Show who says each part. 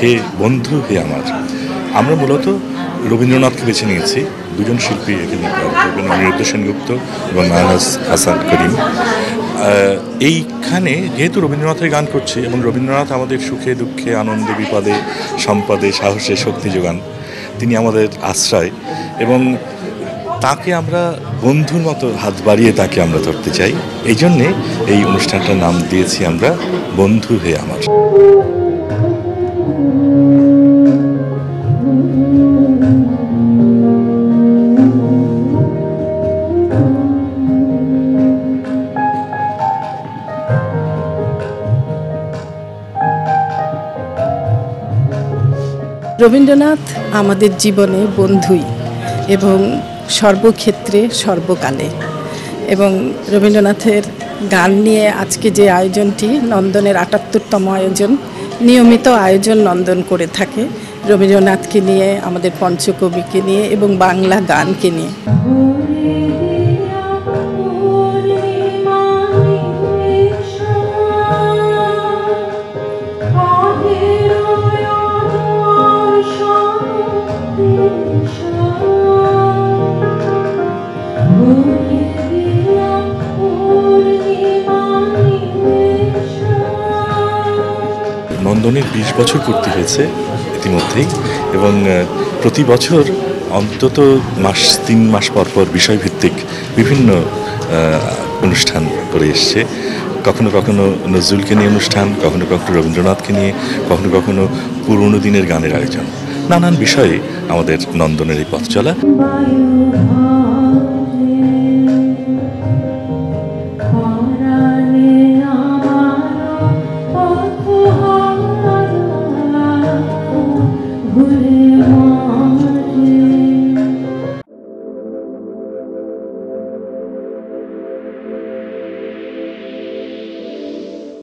Speaker 1: হে বন্ধু হে আমার, আমরা মূলত রবীন্দ্রনাথকে বেছে নিয়েছি। দুজন শিল্পী এখানে, অনিরুদ্ধ সেনগুপ্ত এবং মায়ানাজ হাসান করিম। এইখানে যেহেতু রবীন্দ্রনাথের গান করছি এবং রবীন্দ্রনাথ আমাদের সুখে দুঃখে আনন্দে বিপদে সম্পদে সাহসে শক্তি যোগান, তিনি আমাদের আশ্রয় এবং তাকে আমরা বন্ধুর মতো হাত বাড়িয়ে তাকে আমরা ধরতে চাই। এই জন্যে এই অনুষ্ঠানটার নাম দিয়েছি আমরা বন্ধু হে আমার।
Speaker 2: রবীন্দ্রনাথ আমাদের জীবনে বন্ধুই এবং সর্বক্ষেত্রে সর্বকালে। এবং রবীন্দ্রনাথের গান নিয়ে আজকে যে আয়োজনটি, নন্দনের ৭৮তম আয়োজন, নিয়মিত আয়োজন নন্দন করে থাকে রবীন্দ্রনাথকে নিয়ে, আমাদের পঞ্চকবিকে নিয়ে এবং বাংলা গানকে নিয়ে।
Speaker 1: নন্দনের ২০ বছর পূর্তি হয়েছে ইতিমধ্যেই এবং প্রতি বছর অন্তত ৩ মাস পর বিষয়ভিত্তিক বিভিন্ন অনুষ্ঠান করে এসছে। কখনো কখনো নজরুলকে নিয়ে অনুষ্ঠান, কখনো কখনো রবীন্দ্রনাথকে নিয়ে, কখনো কখনো পুরনো দিনের গানের আয়োজন। নানান বিষয়ে আমাদের নন্দনের এই পথ চলা।